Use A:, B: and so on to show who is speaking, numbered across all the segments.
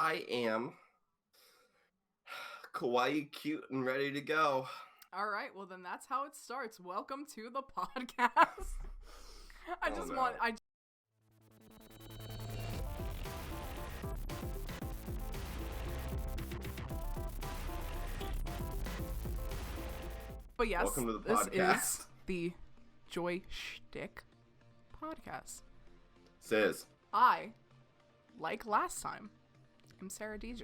A: I am kawaii, cute, and ready to go.
B: All right, well then that's how it starts. Welcome to the podcast. I But yes,
A: Welcome to the
B: this
A: podcast.
B: is the Joyshtick podcast.
A: Sis.
B: I, like last time, am Sarah DJ,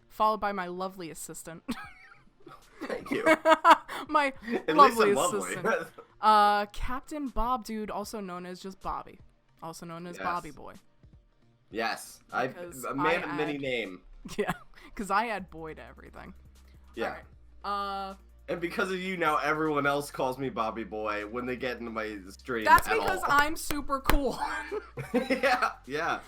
B: followed by my lovely assistant.
A: Thank you.
B: My
A: At
B: lovely
A: least I'm
B: assistant.
A: lovely.
B: Captain Bob Dude, also known as just Bobby. Also known as
A: Yes.
B: Bobby Boy.
A: Yes.
B: Because
A: A man
B: I
A: of many
B: add-
A: name.
B: Yeah, because I add boy to everything.
A: Yeah.
B: Alright.
A: And because of you, now everyone else calls me Bobby Boy when they get into my stream.
B: That's
A: at
B: because
A: all.
B: I'm super cool.
A: Yeah.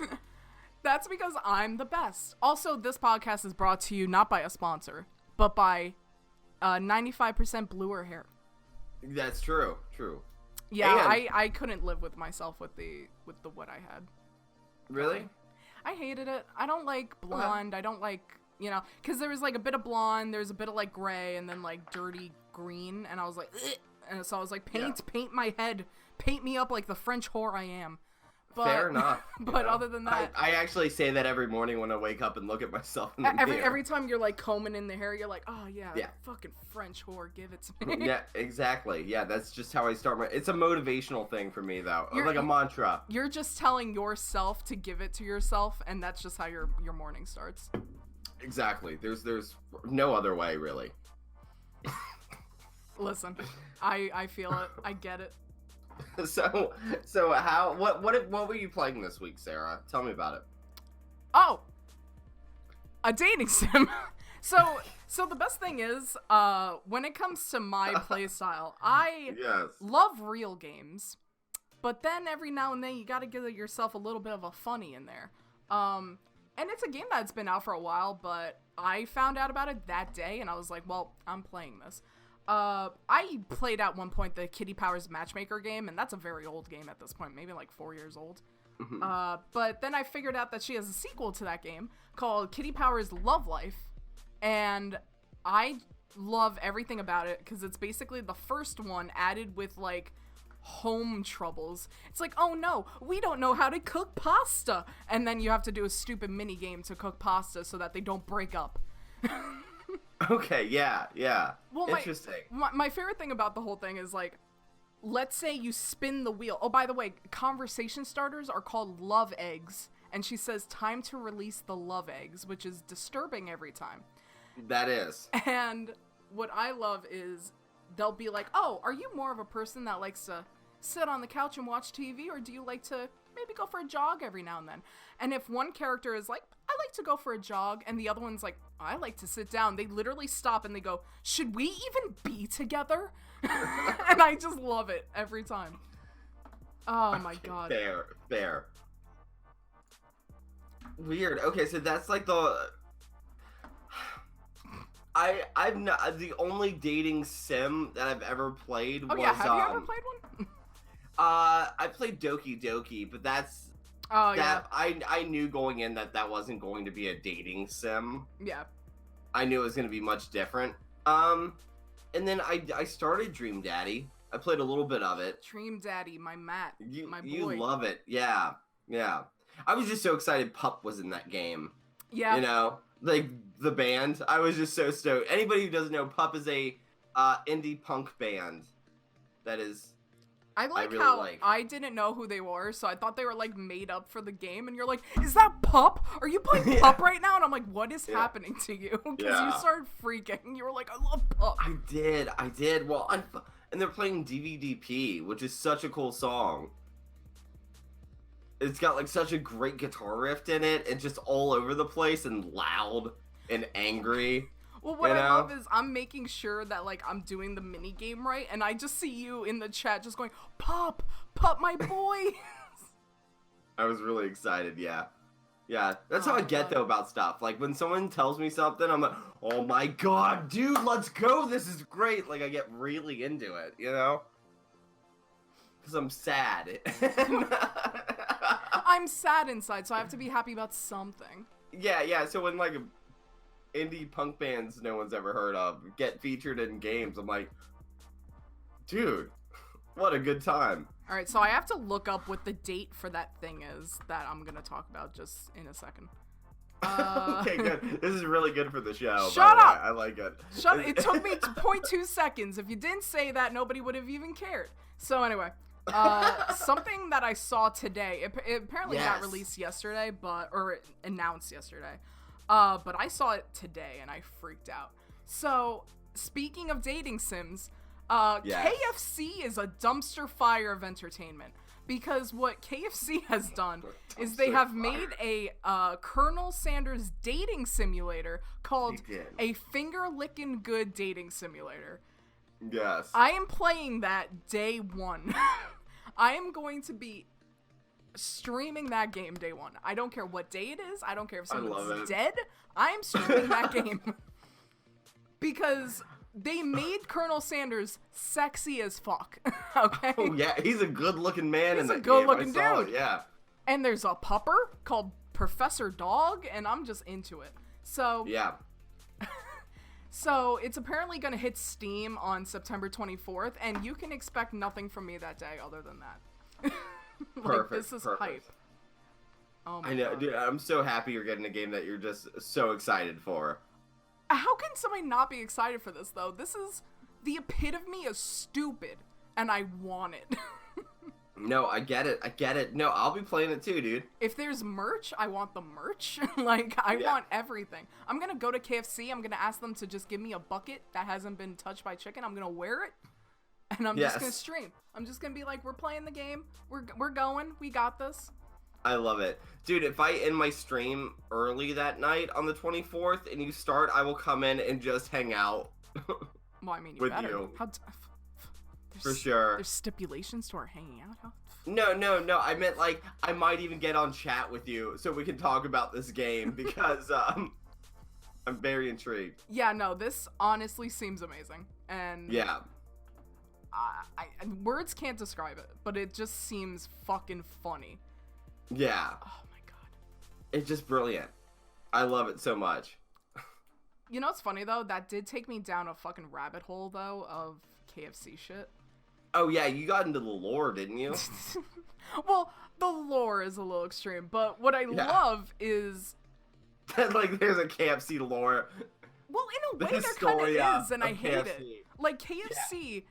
B: That's because I'm the best. Also, this podcast is brought to you not by a sponsor, but by 95% bluer hair.
A: That's true. True.
B: Yeah,
A: And-
B: I couldn't live with myself with the what I had.
A: Really?
B: I hated it. I don't like blonde. I don't like, because there was like a bit of blonde, there's a bit of like gray, and then like dirty green, and I was like, ugh! And so I was like, paint my head, paint me up like the French whore I am. But,
A: Fair enough.
B: But other than that,
A: I actually say that every morning when I wake up and look at myself in the mirror.
B: every time you're like combing in the hair, you're like, oh yeah, fucking French whore, give it to me.
A: Yeah, exactly. Yeah, that's just how I start my. It's a motivational thing for me, though,
B: You're-
A: like a mantra.
B: You're just telling yourself to give it to yourself, and that's just how your morning starts.
A: Exactly. There's no other way, really.
B: Listen, I feel it. I get it.
A: So how what were you playing this week, Sarah? Tell me about it.
B: Oh, a dating sim. So the best thing is, when it comes to my play style, I
A: Yes.
B: love real games, but then every now and then you gotta give yourself a little bit of a funny in there. And it's a game that's been out for a while, but I found out about it that day, and I was like, well, I'm playing this. I played at one point the Kitty Powers Matchmaker game, and that's a very old game at this point, maybe like 4 years old. But then I figured out that she has a sequel to that game called Kitty Powers Love Life, and I love everything about it because it's basically the first one added with like home troubles. It's like, oh no, we don't know how to cook pasta, and then you have to do a stupid mini game to cook pasta so that they don't break up.
A: Okay. Yeah.
B: Well,
A: Interesting.
B: My favorite thing about the whole thing is, like, let's say you spin the wheel. Oh, by the way, conversation starters are called love eggs. And she says, time to release the love eggs, which is disturbing every time.
A: That is.
B: And what I love is they'll be like, oh, are you more of a person that likes to sit on the couch and watch TV? Or do you like to maybe go for a jog every now and then? And if one character is like, I like to go for a jog, and the other one's like, I like to sit down, they literally stop and they go, should we even be together? And I just love it every time. Oh my god.
A: Fair. Weird. Okay, so that's like the. I'm not the only dating sim that I've ever played.
B: Oh
A: was,
B: yeah, have you ever played one?
A: I played Doki Doki, but that's.
B: Oh
A: that I knew going in that wasn't going to be a dating sim.
B: yeah.
A: I knew it was going to be much different. And then I started Dream Daddy. I played a little bit of it.
B: Dream Daddy, my Matt, my boy.
A: You love it. Yeah. I was just so excited Pup was in that game.
B: Yeah.
A: You know, like the band. I was just so stoked. Anybody who doesn't know, Pup is a indie punk band that is.
B: I like
A: really
B: how
A: like.
B: I didn't know who they were, so I thought they were like made up for the game, and you're like, is that Pup? Are you playing Pup right now? And I'm like, what is happening to you? Because you started freaking. You were like, I love Pup.
A: I did. Well, and they're playing DVDP, which is such a cool song. It's got like such a great guitar riff in it, and just all over the place and loud and angry.
B: Well, what I love is I'm making sure that, like, I'm doing the mini game right, and I just see you in the chat just going, Pup, my boy.
A: I was really excited, yeah. That's how I get, though, about stuff. Like, when someone tells me something, I'm like, oh my god, dude, let's go, this is great. Like, I get really into it, you know? Because I'm sad.
B: I'm sad inside, so I have to be happy about something.
A: Yeah. So when like indie punk bands no one's ever heard of get featured in games, I'm like, dude, what a good time.
B: All right, so I have to look up what the date for that thing is that I'm gonna talk about just in a second.
A: Okay, good. This is really good for the show.
B: Shut up!
A: I like it.
B: It took me 0.2 seconds. If you didn't say that, nobody would have even cared. So anyway, something that I saw today, it apparently got released yesterday, or announced yesterday. But I saw it today and I freaked out. So, speaking of dating sims, KFC is a dumpster fire of entertainment. Because what KFC has done is they have made a Colonel Sanders dating simulator called a finger-licking good dating simulator.
A: Yes.
B: I am playing that day one. I am going to be streaming that game day one. I don't care what day it is. I don't care if someone's dead. I am streaming that game. Because they made Colonel Sanders sexy as fuck. Okay?
A: Oh, yeah. He's a good-looking man in that game.
B: He's a good-looking dude.
A: Yeah.
B: And there's a pupper called Professor Dog, and I'm just into it. So...
A: Yeah.
B: So, it's apparently going to hit Steam on September 24th, and you can expect nothing from me that day other than that. This is hype. Oh my
A: I know,
B: God.
A: dude, I'm so happy you're getting a game that you're just so excited for.
B: How can somebody not be excited for this, though? This is the epitome of stupid, and I want it.
A: No, I get it. No, I'll be playing it too, dude.
B: If there's merch, I want the merch. I want everything. I'm gonna go to KFC, I'm gonna ask them to just give me a bucket that hasn't been touched by chicken, I'm gonna wear it, and I'm just gonna stream. I'm just gonna be like, we're playing the game, we're going, we got this.
A: I love it. Dude, if I end my stream early that night on the 24th and you start, I will come in and just hang out.
B: Well, I mean, you
A: with
B: better.
A: you.
B: For
A: sure.
B: There's stipulations to our hanging out, huh?
A: No. I meant, like, I might even get on chat with you so we can talk about this game because, I'm very intrigued.
B: Yeah, no, this honestly seems amazing. And
A: yeah.
B: I words can't describe it, but it just seems fucking funny.
A: Yeah.
B: Oh my God.
A: It's just brilliant. I love it so much.
B: You know what's funny, though? That did take me down a fucking rabbit hole, though, of KFC shit.
A: Oh, yeah, you got into the lore, didn't you?
B: Well, the lore is a little extreme, but what I love is...
A: like, there's a KFC lore.
B: Well, in a way, there kind of is, and I hate it. Like, KFC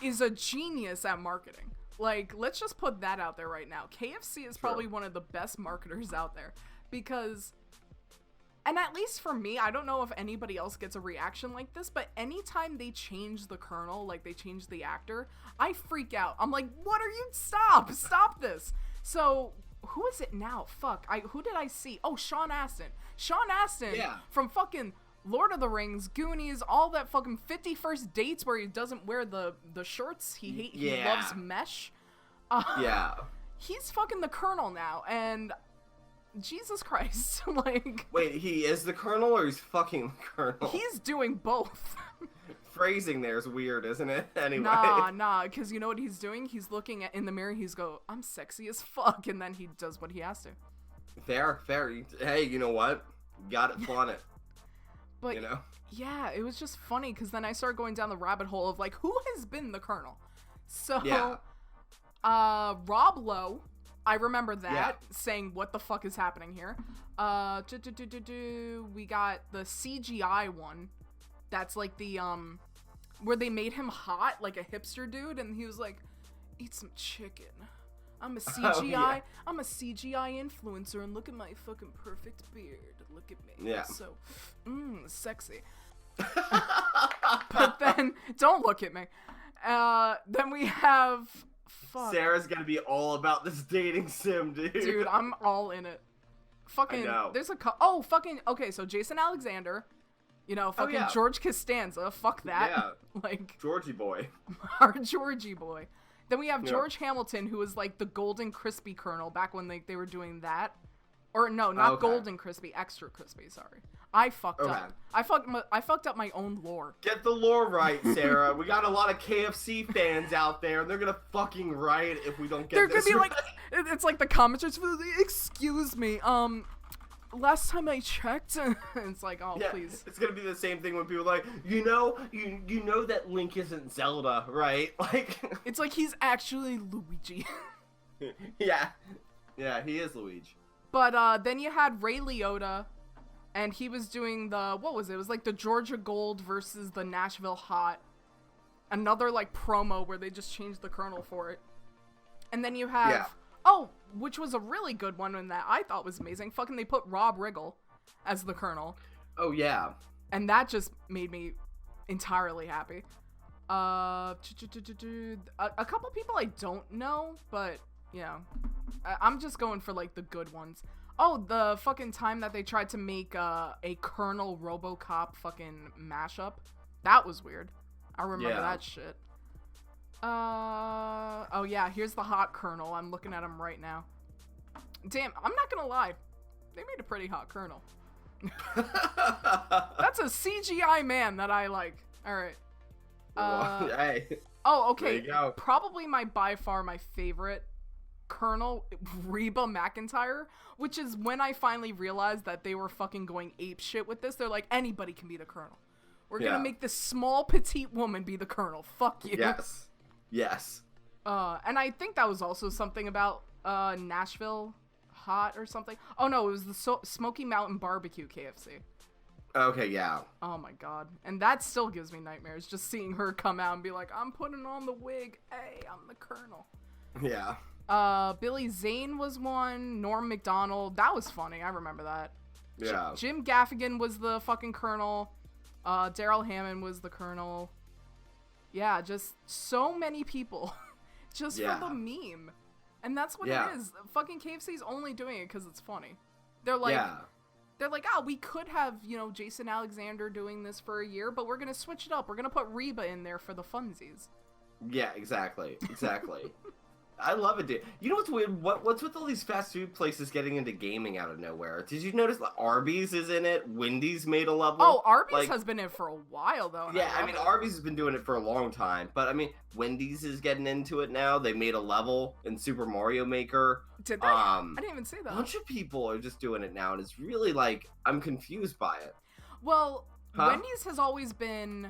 B: is a genius at marketing. Like, let's just put that out there right now. KFC is probably one of the best marketers out there, because... And at least for me, I don't know if anybody else gets a reaction like this, but anytime they change the Colonel, like they change the actor, I freak out. I'm like, what are you? Stop this. So who is it now? Fuck. Who did I see? Oh, Sean Astin. Sean Astin from fucking Lord of the Rings, Goonies, all that fucking 50 First Dates where he doesn't wear the shorts. He loves mesh. He's fucking the Colonel now, and Jesus Christ, like...
A: Wait, he is the Colonel or he's fucking the Colonel?
B: He's doing both.
A: Phrasing there is weird, isn't it? Anyway.
B: Nah, because you know what he's doing? He's looking in the mirror, he's go, I'm sexy as fuck, and then he does what he has to.
A: Fair. Hey, you know what? Got it, flaunt it.
B: But,
A: you know?
B: Yeah, it was just funny, because then I started going down the rabbit hole of, like, who has been the Colonel? So, Rob Lowe, I remember that, saying, what the fuck is happening here? We got the CGI one. That's like the, where they made him hot, like a hipster dude, and he was like, eat some chicken. I'm a CGI, I'm a CGI influencer, and look at my fucking perfect beard. Look at me.
A: Yeah.
B: So, sexy. But then, don't look at me. Then we have... Fuck.
A: Sarah's gonna be all about this dating sim, dude.
B: Dude, I'm all in it. Fucking, there's okay, so Jason Alexander, you know, fucking George Costanza, fuck that.
A: Yeah.
B: Like,
A: Georgie boy.
B: Our Georgie boy. Then we have George Hamilton, who was like the golden crispy Colonel back when they were doing that. Or no, not golden crispy, extra crispy, sorry. I fucked up. I fucked up my own lore.
A: Get the lore right, Sarah. We got a lot of KFC fans out there, and they're gonna fucking riot if we don't get this.
B: They're gonna be like, it's like the commenters, excuse me, last time I checked, it's like, oh,
A: Yeah,
B: please.
A: it's gonna be the same thing when people are like, you know that Link isn't Zelda, right? Like,
B: It's like he's actually Luigi.
A: yeah, he is Luigi.
B: But then you had Ray Liotta, and he was doing what was it? It was like the Georgia Gold versus the Nashville Hot. Another like promo where they just changed the Colonel for it. And then you have, which was a really good one and that I thought was amazing. Fucking they put Rob Riggle as the Colonel.
A: Oh yeah.
B: And that just made me entirely happy. A couple people I don't know, but you know, I'm just going for like the good ones. Oh, the fucking time that they tried to make a Colonel RoboCop fucking mashup. That was weird. I remember that shit. Oh yeah, here's the hot Colonel. I'm looking at him right now. Damn, I'm not gonna lie. They made a pretty hot Colonel. That's a CGI man that I like. Alright.
A: Hey.
B: Oh, okay.
A: There you go.
B: Probably by far my favorite Colonel, Reba McEntire, which is when I finally realized that they were fucking going ape shit with this. They're like, anybody can be the Colonel. We're gonna make this small, petite woman be the Colonel. Fuck you.
A: Yes.
B: And I think that was also something about Nashville Hot or something. Oh no, it was the Smoky Mountain Barbecue KFC.
A: Okay, yeah.
B: Oh my god. And that still gives me nightmares, just seeing her come out and be like, I'm putting on the wig. Hey, I'm the Colonel.
A: Yeah.
B: Billy Zane was one. Norm Macdonald. That was funny. I remember that.
A: Yeah.
B: Jim Gaffigan was the fucking Colonel. Daryl Hammond was the Colonel. Yeah, just so many people. Just for the meme. And that's what it is. Fucking KFC's only doing it because it's funny. They're like, oh, we could have, Jason Alexander doing this for a year, but we're going to switch it up. We're going to put Reba in there for the funsies.
A: Yeah, exactly. I love it, dude. You know what's weird? What's with all these fast food places getting into gaming out of nowhere? Did you notice like, Arby's is in it? Wendy's made a level.
B: Oh, Arby's has been in it for a while, though.
A: Yeah, I mean, Arby's has been doing it for a long time. But, I mean, Wendy's is getting into it now. They made a level in Super Mario Maker.
B: Did they? I didn't even see that.
A: A bunch of people are just doing it now, and it's really, like, I'm confused by it.
B: Well, Wendy's has always been,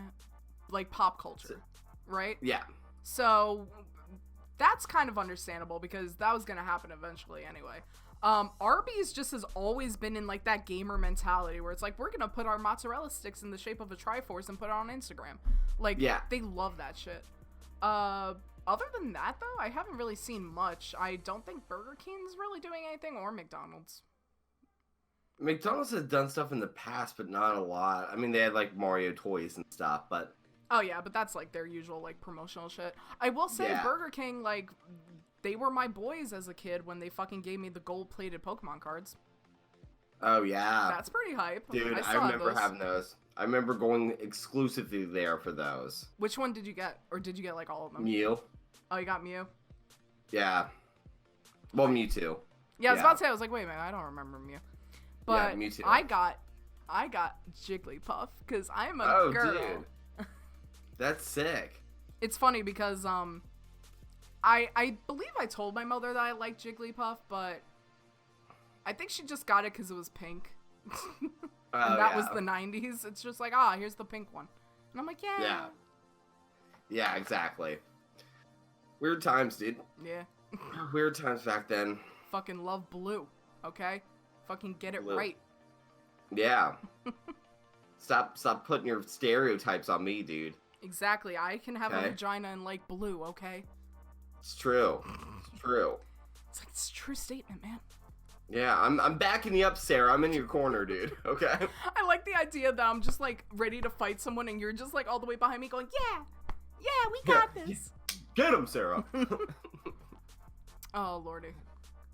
B: like, pop culture, right?
A: Yeah.
B: So that's kind of understandable because that was going to happen eventually anyway. Arby's just has always been in like that gamer mentality where it's like, we're going to put our mozzarella sticks in the shape of a Triforce and put it on Instagram. Like, they love that shit. Other than that though, I haven't really seen much. I don't think Burger King's really doing anything, or McDonald's.
A: McDonald's has done stuff in the past, but not a lot. I mean, they had like Mario toys and stuff, but
B: oh yeah, but that's like their usual like promotional shit. I will say Burger King, like, they were my boys as a kid when they fucking gave me the gold-plated Pokemon cards.
A: Oh yeah.
B: That's pretty hype.
A: Dude, I remember having those. I remember going exclusively there for those.
B: Which one did you get? Or did you get like all of them?
A: Mew.
B: Oh, you got Mew?
A: Yeah. Well, Mewtwo.
B: Yeah, I was about to say, I was like, wait a minute, I don't remember Mew. But
A: yeah, Mewtwo.
B: I got Jigglypuff because I'm a girl.
A: Dude. That's sick.
B: It's funny because I believe I told my mother that I liked Jigglypuff, but I think she just got it because it was pink. And that was the 90s. It's just like, here's the pink one. And I'm like, yeah.
A: Yeah, exactly. Weird times, dude.
B: Yeah.
A: Weird times back then.
B: Fucking love blue, okay? Fucking get it
A: Blue.
B: right.
A: Yeah. Stop putting your stereotypes on me, dude.
B: Exactly. I can have a vagina and like blue, okay?
A: It's true. It's true.
B: It's a true statement, man.
A: Yeah, I'm backing you up, Sarah. I'm in your corner, dude. Okay?
B: I like the idea that I'm just like ready to fight someone and you're just like all the way behind me going, yeah, we got this.
A: Get him, Sarah.
B: Oh, lordy.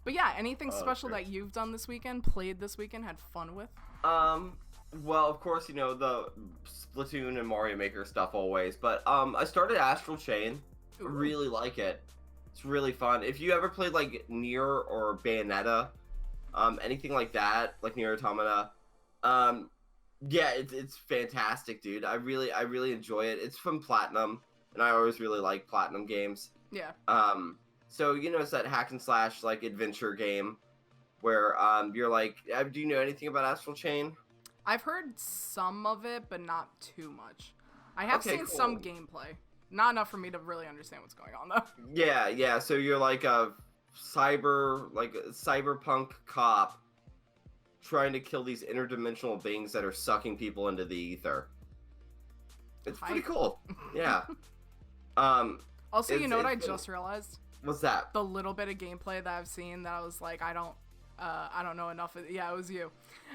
B: But yeah, anything special that you've done this weekend, played this weekend, had fun with?
A: Well, of course, the Splatoon and Mario Maker stuff always, but I started Astral Chain.
B: Ooh.
A: Really like it. It's really fun. If you ever played like Nier or Bayonetta, anything like that, like Nier Automata, yeah, it's fantastic, dude. I really enjoy it. It's from Platinum, and I always really like Platinum games.
B: Yeah.
A: So it's that hack and slash like adventure game where you're like, do you know anything about Astral Chain?
B: I've heard some of it, but not too much. I have
A: Okay,
B: seen
A: cool.
B: some gameplay. Not enough for me to really understand what's going on, though.
A: Yeah. So you're like a cyberpunk cop trying to kill these interdimensional beings that are sucking people into the ether. It's pretty cool. Yeah.
B: Also, you know what I just realized?
A: What's that?
B: The little bit of gameplay that I've seen that I was like, I don't know enough. Yeah, it was you.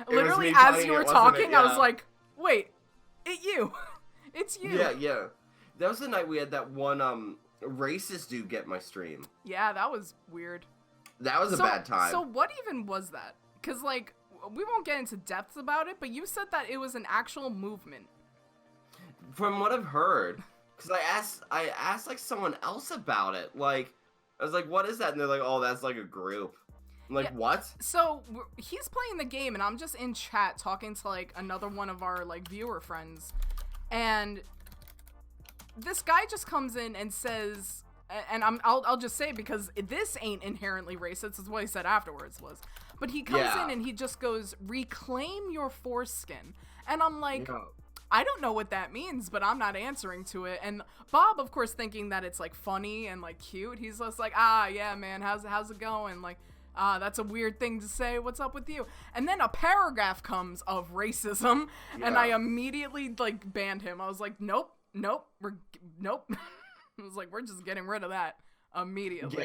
B: Literally, as you were talking, I was like, wait, it's you.
A: Yeah. That was the night we had that one racist dude get my stream.
B: Yeah, that was weird.
A: That was a bad time.
B: So what even was that? Because, like, we won't get into depths about it, but you said that it was an actual movement.
A: From what I've heard, because I asked like someone else about it. Like, I was like, what is that? And they're like, oh, that's like a group. I'm like, what?
B: So he's playing the game, and I'm just in chat talking to like another one of our like viewer friends, and this guy just comes in and says, and I'll just say it because this ain't inherently racist. Is what he said afterwards was, but he comes in and he just goes, reclaim your foreskin, and I'm like.
A: Yeah.
B: I don't know what that means, but I'm not answering to it. And Bob, of course, thinking that it's like funny and like cute, he's just like, yeah, man, how's it going? Like, that's a weird thing to say. What's up with you? And then a paragraph comes of racism, and I immediately like banned him. I was like, nope. I was like, we're just getting rid of that immediately.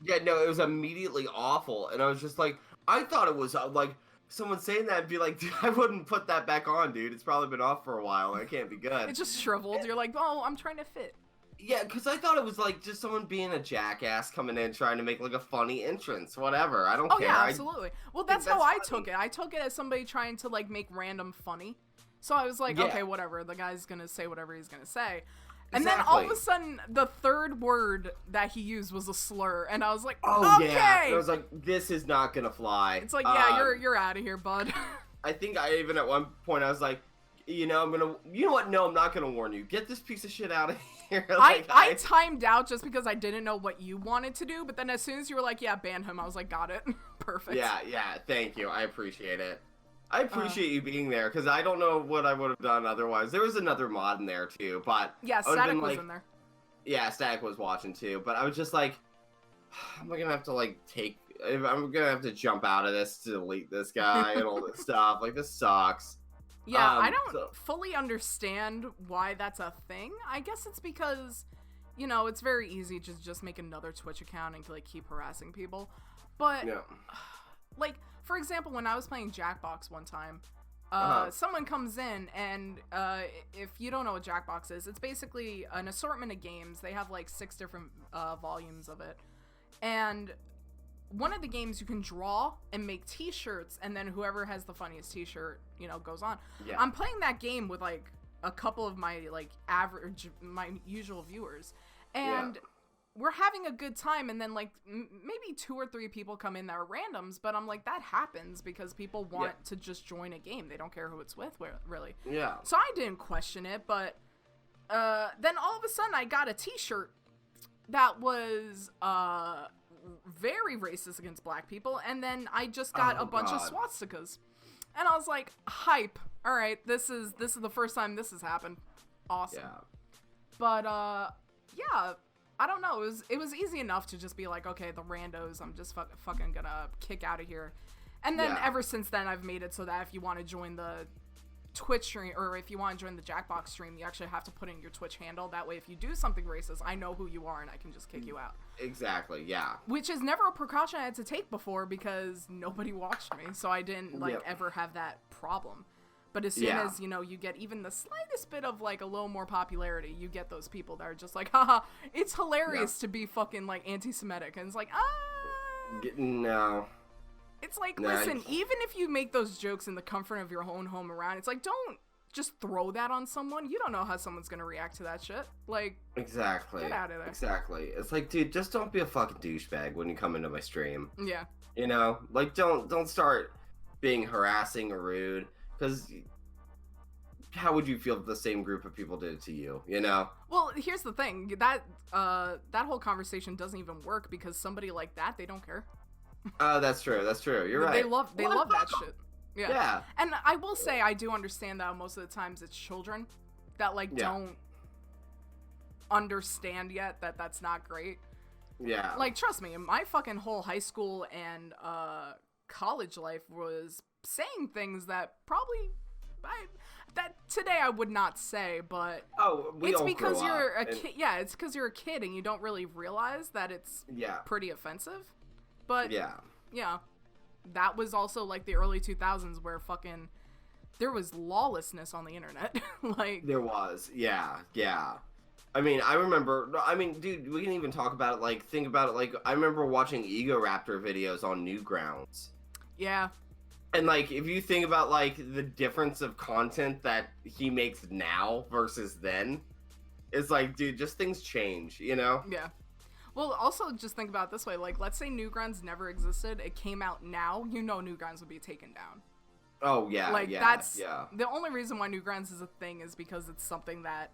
A: Yeah, no, it was immediately awful, and I was just like, I thought it was like. Someone saying that and be like, dude, I wouldn't put that back on, dude. It's probably been off for a while, and it can't be good.
B: It just shriveled. You're like, oh, I'm trying to fit.
A: Yeah, because I thought it was like just someone being a jackass coming in trying to make like a funny entrance. Whatever. I don't care.
B: Oh, yeah, absolutely. Well, that's how I took it. I took it as somebody trying to like make random funny. So I was like, okay, whatever. The guy's going to say whatever he's going to say. And then all of a sudden, the third word that he used was a slur, and I was like, okay.
A: Yeah. I was like, this is not gonna fly.
B: It's like, yeah, you're out of here, bud.
A: I think I even at one point I was like, you know what? No, I'm not gonna warn you. Get this piece of shit out of here. Like,
B: I timed out just because I didn't know what you wanted to do, but then as soon as you were like, yeah, ban him, I was like, got it. Perfect.
A: Yeah, thank you. I appreciate it. I appreciate you being there, because I don't know what I would have done otherwise. There was another mod in there, too, but...
B: Yeah, Static was in there.
A: Yeah, Static was watching, too, but I was just like, I'm gonna have to, like, I'm gonna have to jump out of this to delete this guy and all this stuff. Like, this sucks.
B: Yeah, I don't fully understand why that's a thing. I guess it's because, you know, it's very easy to just make another Twitch account and, like, keep harassing people. But, like... For example, when I was playing Jackbox one time, someone comes in and if you don't know what Jackbox is, it's basically an assortment of games. They have like 6 different volumes of it. And one of the games you can draw and make t-shirts, and then whoever has the funniest t-shirt, you know, goes on. Yeah. I'm playing that game with like a couple of my like my usual viewers. And we're having a good time, and then like maybe 2 or 3 people come in that are randoms, but I'm like, that happens because people want to just join a game. They don't care who it's with, really. Yeah. So I didn't question it, but then all of a sudden I got a t-shirt that was very racist against black people, and then I just got a bunch of swastikas. And I was like, hype. All right, this is the first time this has happened. Awesome. Yeah. But yeah, I don't know. It was easy enough to just be like, okay, the randos, I'm just fucking gonna kick out of here. And then ever since then, I've made it so that if you want to join the Twitch stream, or if you want to join the Jackbox stream, you actually have to put in your Twitch handle. That way, if you do something racist, I know who you are and I can just kick you out. Exactly, yeah. Which is never a precaution I had to take before because nobody watched me, so I didn't ever have that problem. But as soon as, you know, you get even the slightest bit of, like, a little more popularity, you get those people that are just like, haha, it's hilarious to be fucking, like, anti-Semitic. And it's like, no. It's like, listen, even if you make those jokes in the comfort of your own home around, it's like, don't just throw that on someone. You don't know how someone's gonna react to that shit. Like, exactly. Get out of there. Exactly. It's like, dude, just don't be a fucking douchebag when you come into my stream. Yeah. You know? Like, don't start being harassing or rude. Because how would you feel if the same group of people did it to you, you know? Well, here's the thing. That whole conversation doesn't even work because somebody like that, they don't care.
A: Oh, that's true. That's true. You're right.
B: They love that shit. Yeah.
A: Yeah.
B: And I will say, I do understand that most of the times it's children that, like, don't understand yet that that's not great.
A: Yeah.
B: Like, trust me, my fucking whole high school and college life was saying things that probably that today I would not say, but it's because you're a kid. Yeah, it's because you're a kid and you don't really realize that it's pretty offensive. But yeah, that was also like the early 2000s where fucking there was lawlessness on the internet. Like
A: there was, yeah. I mean, I remember. I mean, dude, we can even talk about it. Like, think about it. Like, I remember watching Ego Raptor videos on Newgrounds.
B: Yeah.
A: And, like, if you think about, like, the difference of content that he makes now versus then, it's like, dude, just things change, you know?
B: Yeah. Well, also, just think about it this way. Like, let's say Newgrounds never existed. It came out now. You know Newgrounds would be taken down.
A: Oh, yeah,
B: like, that's the only reason why Newgrounds is a thing is because it's something that,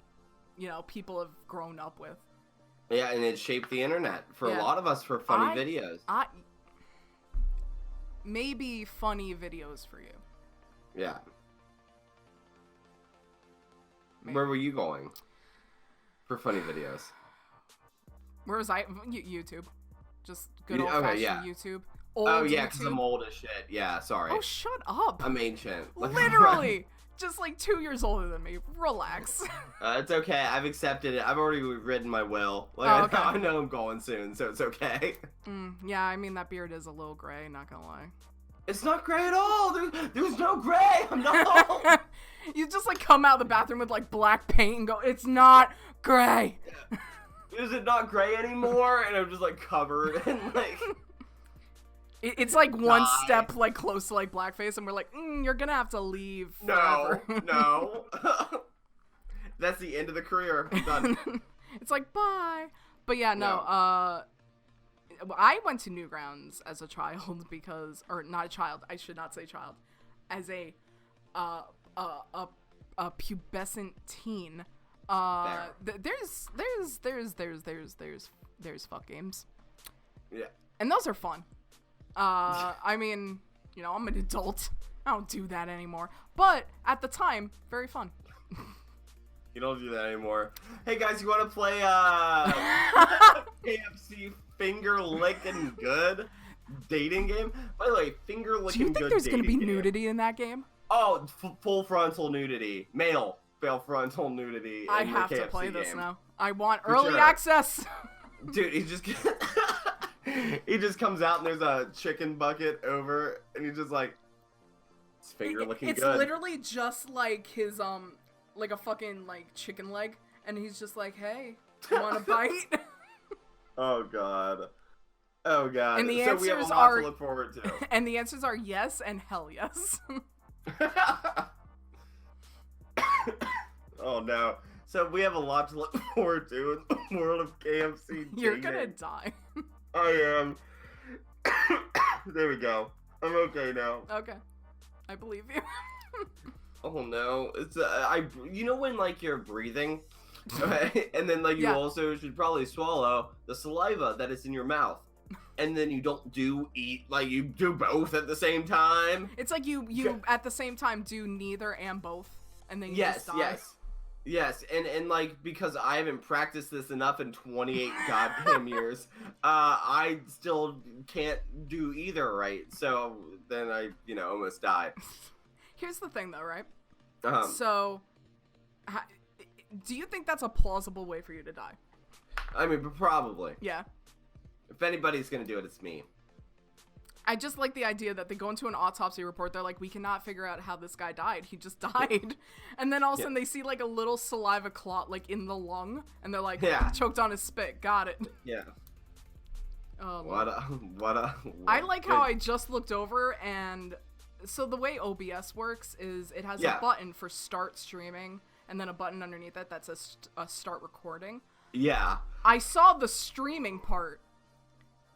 B: you know, people have grown up with.
A: Yeah, and it shaped the internet for a lot of us for funny videos.
B: Maybe funny videos for you.
A: Yeah.
B: Maybe.
A: Where were you going for funny videos?
B: Where was I? YouTube. Just good old-fashioned YouTube.
A: Old because I'm old as shit. Yeah, sorry.
B: Oh, shut up.
A: I'm ancient.
B: Literally. Just like 2 years older than me. Relax.
A: It's okay. I've accepted it. I've already written my will. Like,
B: okay.
A: I know I'm going soon, so it's okay.
B: Yeah, I mean, that beard is a little gray, not gonna lie.
A: It's not gray at all. There's no gray. I'm not.
B: You just like come out of the bathroom with like black paint and go, it's not gray.
A: Is it not gray anymore? And I'm just like covered in like...
B: It's like one step like close to like blackface, and we're like, you're gonna have to leave forever.
A: No. That's the end of the career. Done.
B: It's like, bye. But yeah, no. I went to Newgrounds as a child because, or not a child, I should not say child, as a pubescent teen. There's fuck games.
A: Yeah.
B: And those are fun. I mean, you know, I'm an adult. I don't do that anymore. But at the time, very fun.
A: You don't do that anymore. Hey guys, you want to play KFC Finger Licking Good dating game? By the way, Finger Licking Good.
B: Do you think there's gonna be nudity in that game?
A: Oh, full frontal nudity, male frontal nudity.
B: I have to play this now. I want early access.
A: Dude, he just comes out and there's a chicken bucket over, and he's just like, it's finger looking good.
B: It's literally just like his like a fucking like chicken leg, and he's just like, hey, want a bite?
A: Oh god.
B: And the
A: so we have a lot to look forward to.
B: And the answers are yes and hell yes.
A: Oh no. So we have a lot to look forward to in the world of KFC.
B: You're gonna die.
A: I am. There we go. I'm okay now.
B: Okay. I believe you.
A: Oh no. It's you know when like you're breathing, okay? And then like you also should probably swallow the saliva that is in your mouth. And then you don't eat, like you do both at the same time.
B: It's like you at the same time do neither and both, and then you just die.
A: Yes, and like, because I haven't practiced this enough in 28 goddamn years, I still can't do either right, so then I, almost die.
B: Here's the thing though, right?
A: Uh-huh.
B: So, do you think that's a plausible way for you to die?
A: I mean, probably.
B: Yeah.
A: If anybody's gonna do it, it's me.
B: I just like the idea that they go into an autopsy report. They're like, we cannot figure out how this guy died. He just died. And then all of a sudden they see like a little saliva clot like in the lung. And they're like, choked on his spit. Got it.
A: Yeah.
B: What
A: a
B: I like how I just looked over, and so the way OBS works is it has a button for start streaming and then a button underneath it that says start recording.
A: Yeah.
B: I saw the streaming part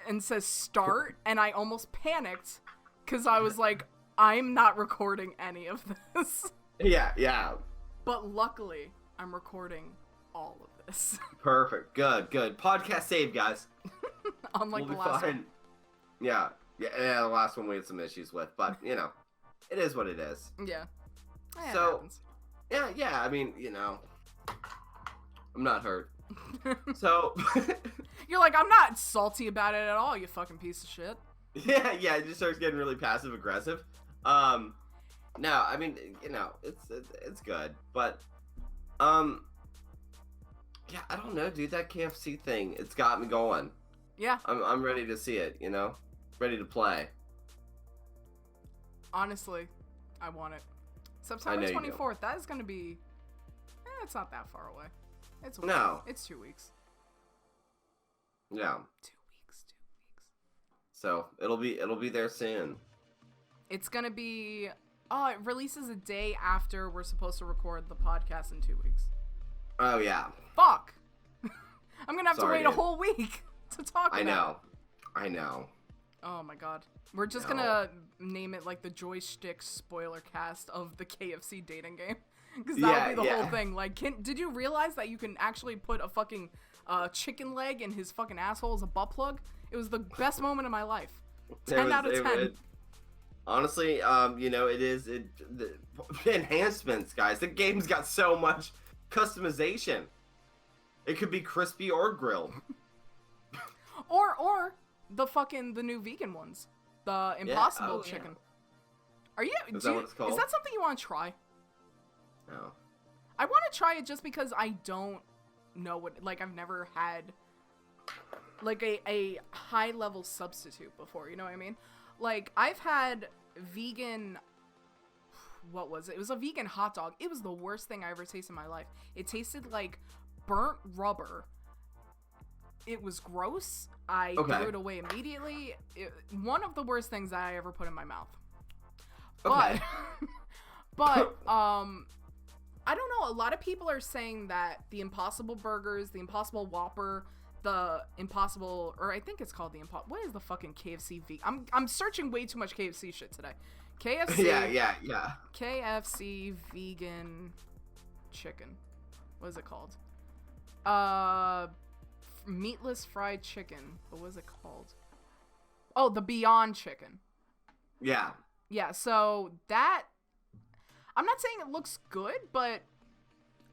B: and says start, and I almost panicked because I was like, I'm not recording any of this.
A: Yeah.
B: But luckily, I'm recording all of this.
A: Perfect. Good. Podcast saved, guys.
B: Unlike the last one.
A: Yeah. Yeah, the last one we had some issues with, but you know, it is what it is.
B: Yeah. It
A: So,
B: happens.
A: yeah. I mean, you know, I'm not hurt. So,
B: You're like, I'm not salty about it at all, you fucking piece of shit.
A: yeah, it just starts getting really passive aggressive. No, I mean, you know, it's good, but yeah, I don't know, dude. That KFC thing, it's got me going.
B: Yeah.
A: I'm ready to see it. You know, ready to play.
B: Honestly, I want it. September 24th. That is gonna be. It's not that far away. It's a week.
A: No.
B: It's 2 weeks.
A: Yeah.
B: 2 weeks. 2 weeks.
A: So it'll be there soon.
B: It's gonna be. Oh, it releases a day after we're supposed to record the podcast in 2 weeks.
A: Oh yeah.
B: Fuck. I'm gonna have
A: Sorry,
B: to wait a
A: dude.
B: whole week to talk about it.
A: I know.
B: Oh my god. We're just gonna name it like the Joyshtick spoiler cast of the KFC dating game. Because that would be the whole thing. Like, did you realize that you can actually put a fucking chicken leg in his fucking asshole as a butt plug? It was the best moment of my life. 10 out of 10.
A: Honestly, you know, the enhancements, guys. The game's got so much customization. It could be crispy or grilled.
B: or the new vegan ones. The Impossible Chicken.
A: Yeah.
B: Are you?
A: Is that what it's called?
B: Is that something you want to try?
A: No.
B: I want to try it just because I don't know what. Like, I've never had like a high level substitute before. You know what I mean? Like, I've had vegan. What was it? It was a vegan hot dog. It was the worst thing I ever tasted in my life. It tasted like burnt rubber. It was gross. I threw it away immediately. One of the worst things that I ever put in my mouth.
A: Okay.
B: But I don't know. A lot of people are saying that the Impossible Burgers, the Impossible Whopper, the Impossible, or I think it's called the Impossible. What is the fucking KFC I'm searching way too much KFC shit today. KFC.
A: Yeah.
B: KFC vegan chicken. What is it called? Meatless fried chicken. What was it called? Oh, the Beyond Chicken.
A: Yeah.
B: Yeah, so that, I'm not saying it looks good, but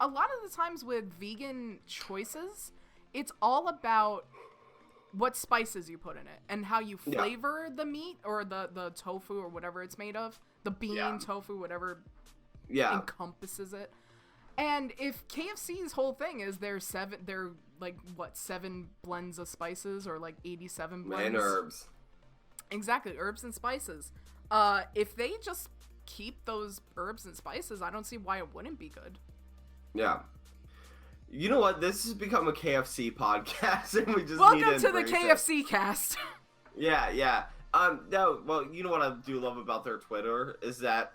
B: a lot of the times with vegan choices, it's all about what spices you put in it and how you flavor the meat or the tofu or whatever it's made of. The bean, tofu, whatever encompasses it. And if KFC's whole thing is they're 7 blends of spices or like 87 blends.
A: And herbs.
B: Exactly, herbs and spices. If they just keep those herbs and spices, I don't see why it wouldn't be good.
A: Yeah. You know what? This has become a KFC podcast, and we just
B: Welcome
A: need to
B: to the KFC cast.
A: Yeah. No, well, you know what I do love about their Twitter is that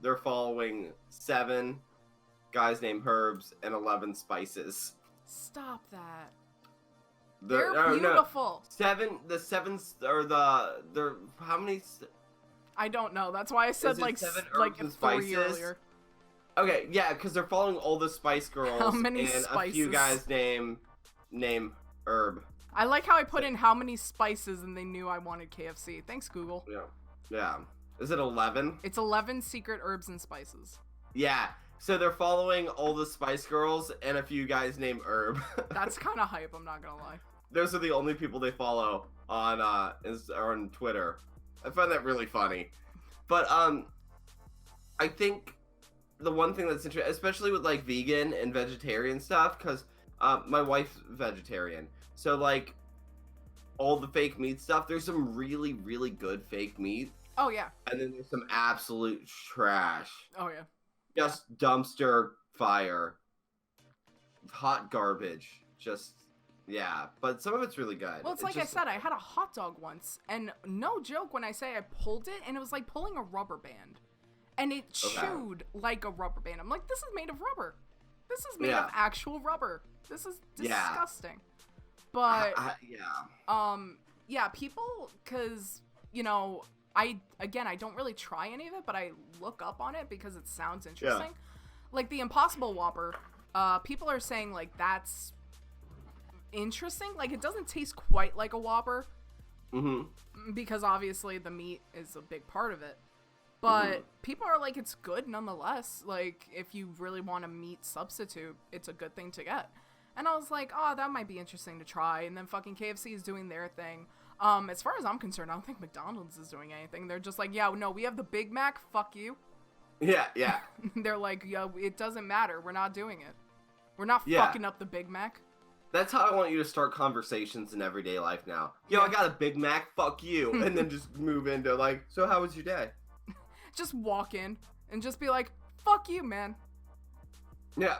A: they're following 7 guys named Herbs and 11 spices.
B: Stop that.
A: They're
B: beautiful.
A: No. They're how many?
B: I don't know. That's why I said like
A: 7 herbs and
B: 3
A: spices?
B: earlier.
A: Okay, yeah, because they're following all the Spice Girls.
B: How many
A: and
B: spices?
A: a few guys named Herb.
B: I like how I put in how many spices and they knew I wanted KFC. Thanks, Google.
A: Yeah. Is it 11?
B: It's 11 secret herbs and spices.
A: Yeah. So they're following all the Spice Girls and a few guys named Herb.
B: That's kind of hype, I'm not gonna lie.
A: Those are the only people they follow on Twitter. I find that really funny. But I think the one thing that's interesting, especially with like vegan and vegetarian stuff, because my wife's vegetarian, so like all the fake meat stuff, there's some really, really good fake meat.
B: Oh yeah.
A: And then there's some absolute trash.
B: Oh yeah.
A: Just dumpster fire. Hot garbage. Just, yeah. But some of it's really good.
B: Well, it's like I said, I had a hot dog once, and no joke when I say I pulled it, and it was like pulling a rubber band. And it chewed like a rubber band. I'm like, this is made of rubber. This is made of actual rubber. This is disgusting. But, people, because, you know, I don't really try any of it, but I look up on it because it sounds interesting. Yeah. Like the Impossible Whopper, people are saying like that's interesting. Like it doesn't taste quite like a Whopper, because obviously the meat is a big part of it. But people are like, it's good nonetheless. Like, if you really want a meat substitute, it's a good thing to get. And I was like, oh, that might be interesting to try. And then fucking KFC is doing their thing. As far as I'm concerned, I don't think McDonald's is doing anything. They're just like, yeah, no, we have the Big Mac. Fuck you.
A: Yeah, yeah.
B: They're like, yo, it doesn't matter. We're not doing it. We're not fucking up the Big Mac.
A: That's how I want you to start conversations in everyday life now. Yo, I got a Big Mac. Fuck you. And then just move into like, so how was your day?
B: Just walk in and just be like, fuck you, man.
A: Yeah.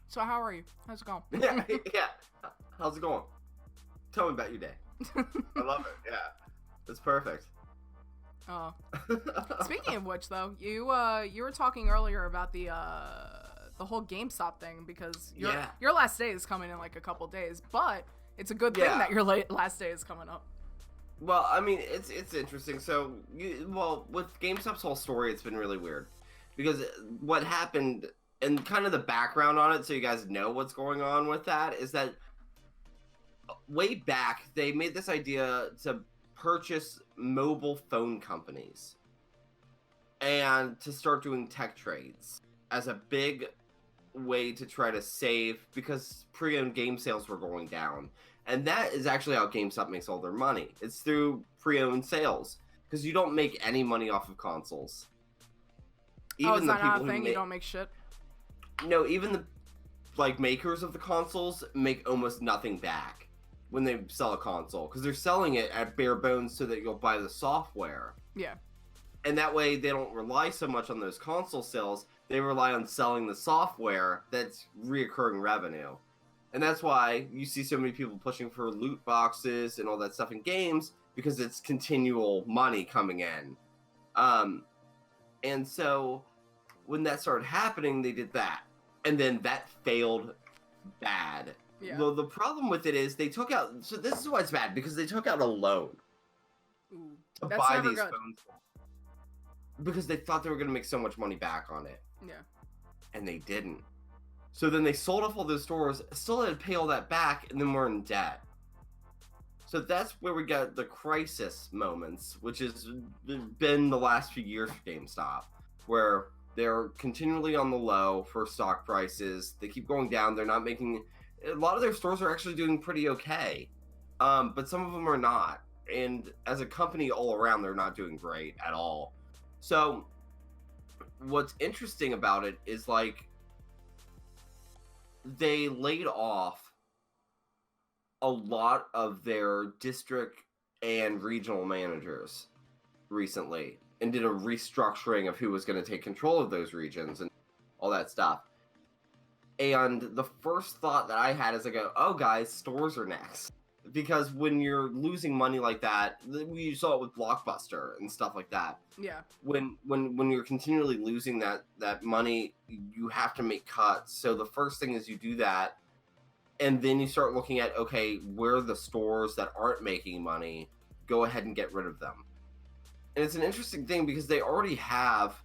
B: So how are you? How's it going?
A: Yeah. How's it going? Tell me about your day. I love it. Yeah. That's perfect.
B: Oh. Speaking of which, though, you were talking earlier about the whole GameStop thing because your last day is coming in like a couple days, but it's a good thing that your last day is coming up.
A: Well, I mean, it's interesting. So, with GameStop's whole story, it's been really weird because what happened and kind of the background on it, so you guys know what's going on with that, is that way back they made this idea to purchase mobile phone companies and to start doing tech trades as a big way to try to save because pre-owned game sales were going down. And that is actually how GameStop makes all their money. It's through pre-owned sales because you don't make any money off of consoles.
B: Even the people who you don't make shit.
A: No, even the makers of the consoles make almost nothing back when they sell a console because they're selling it at bare bones so that you'll buy the software.
B: Yeah.
A: And that way they don't rely so much on those console sales. They rely on selling the software that's reoccurring revenue. And that's why you see so many people pushing for loot boxes and all that stuff in games because it's continual money coming in. And so when that started happening, they did that. And then that failed bad.
B: Yeah.
A: The problem with it is they took out... So this is why it's bad, because they took out a loan to buy these phones. Because they thought they were going to make so much money back on it.
B: Yeah.
A: And they didn't. So then they sold off all those stores, still had to pay all that back, and then we're in debt. So that's where we got the crisis moments, which has been the last few years for GameStop, where they're continually on the low for stock prices. They keep going down. They're not making... A lot of their stores are actually doing pretty okay, but some of them are not. And as a company all around, they're not doing great at all. So what's interesting about it is, like, they laid off a lot of their district and regional managers recently and did a restructuring of who was going to take control of those regions and all that stuff. And the first thought that I had is I go, oh, guys, stores are next. Because when you're losing money like that, we saw it with Blockbuster and stuff like that.
B: Yeah.
A: When you're continually losing that money, you have to make cuts. So the first thing is you do that, and then you start looking at, okay, where are the stores that aren't making money? Go ahead and get rid of them. And it's an interesting thing because they already have,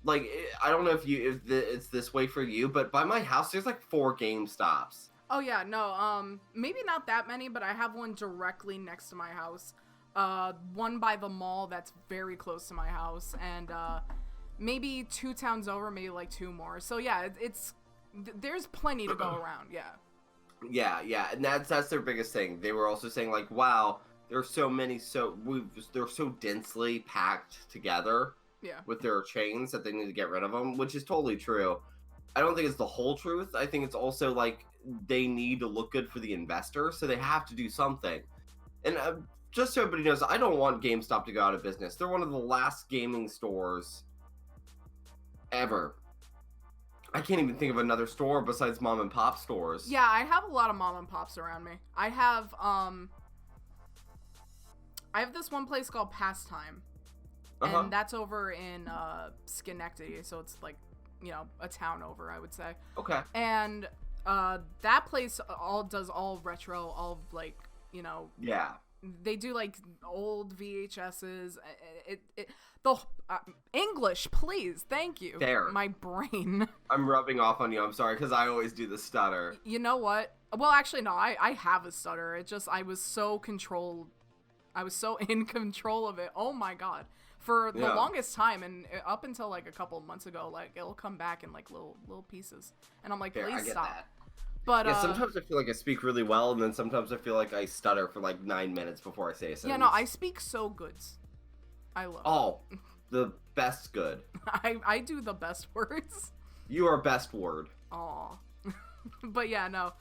A: like, I don't know if it's this way for you, but by my house there's like 4 GameStops.
B: Oh yeah, no, maybe not that many, but I have one directly next to my house. One by the mall that's very close to my house, and maybe 2 towns over, maybe like 2 more. So yeah, there's plenty to go around. Yeah.
A: Yeah, and that's their biggest thing. They were also saying like, wow, there's so many, they're so densely packed together.
B: Yeah.
A: With their chains that they need to get rid of them, which is totally true. I don't think it's the whole truth. I think it's also like they need to look good for the investor, so they have to do something. And just so everybody knows, I don't want GameStop to go out of business. They're one of the last gaming stores ever. I can't even think of another store besides mom and pop stores.
B: Yeah, I have a lot of mom and pops around me. I have this one place called Pastime. And that's over in Schenectady, so it's like, a town over, I would say.
A: Okay.
B: And that place does all retro, all like,
A: Yeah.
B: they do like old VHSs. The English, please, thank you.
A: Fair.
B: My brain.
A: I'm rubbing off on you. I'm sorry, because I always do the stutter.
B: You know what? Well, actually, no. I have a stutter. It just I was so in control of it. Oh my god. For the longest time, and up until like a couple of months ago, like it'll come back in like little pieces, and I'm like,
A: Fair,
B: please
A: I get
B: stop.
A: that.
B: But
A: Yeah, sometimes I feel like I speak really well, and then sometimes I feel like I stutter for like 9 minutes before I say a sentence.
B: yeah, no, I speak so goods. I love.
A: Oh, the best good.
B: I do the best words.
A: You are best word.
B: Aw. But yeah, no.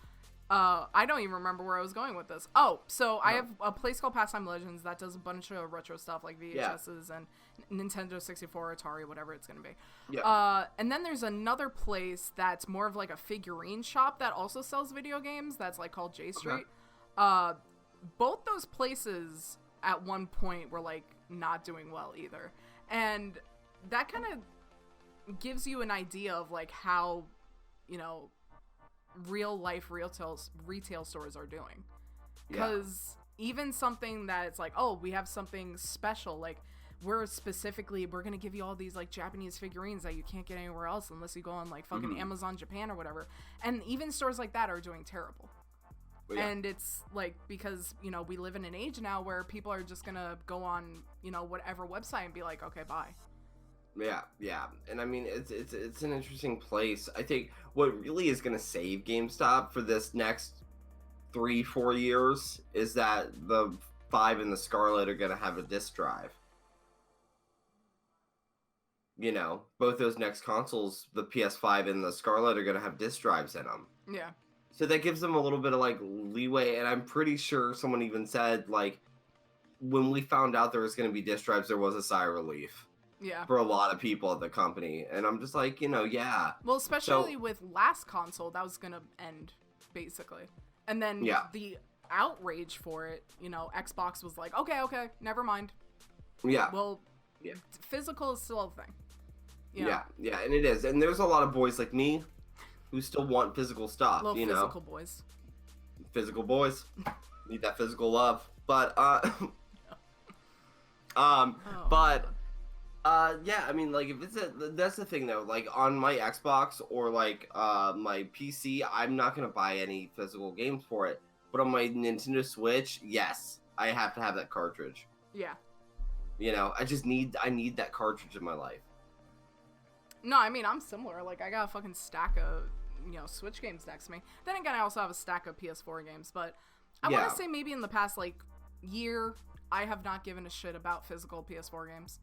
B: I don't even remember where I was going with this. Oh, so I have a place called Pastime Legends that does a bunch of retro stuff like VHSs and Nintendo 64, Atari, whatever it's gonna be.
A: Yeah.
B: And then there's another place that's more of like a figurine shop that also sells video games. That's like called Joyshtick. Both those places at one point were like not doing well either, and that kind of gives you an idea of like how, you know, real life retail stores are doing. Because even something that's like, oh, we have something special, like we're gonna give you all these like Japanese figurines that you can't get anywhere else unless you go on like fucking Amazon Japan or whatever, and even stores like that are doing terrible. And it's like, because, you know, we live in an age now where people are just gonna go on, you know, whatever website and be like, okay, bye.
A: Yeah, and I mean, it's an interesting place. I think what really is going to save GameStop for this next 3-4 years is that the 5 and the Scarlet are going to have a disk drive. You know, both those next consoles, the PS5 and the Scarlet, are going to have disk drives in them.
B: Yeah.
A: So that gives them a little bit of like leeway, and I'm pretty sure someone even said, like, when we found out there was going to be disk drives, there was a sigh of relief.
B: Yeah.
A: For a lot of people at the company. And I'm just like, you know, yeah.
B: Well, especially with last console, that was going to end, basically. And then the outrage for it, you know, Xbox was like, okay, never mind.
A: Yeah.
B: Well, physical is still a thing. You know?
A: Yeah, and it is. And there's a lot of boys like me who still want physical stuff,
B: Little
A: you know.
B: physical boys.
A: Physical boys. Need that physical love. But, yeah, I mean, like, if it's that's the thing, though, like, on my Xbox or, like, my PC, I'm not gonna buy any physical games for it, but on my Nintendo Switch, yes, I have to have that cartridge.
B: Yeah.
A: You know, I need that cartridge in my life.
B: No, I mean, I'm similar, like, I got a fucking stack of, you know, Switch games next to me. Then again, I also have a stack of PS4 games, but I want to say maybe in the past, like, year, I have not given a shit about physical PS4 games.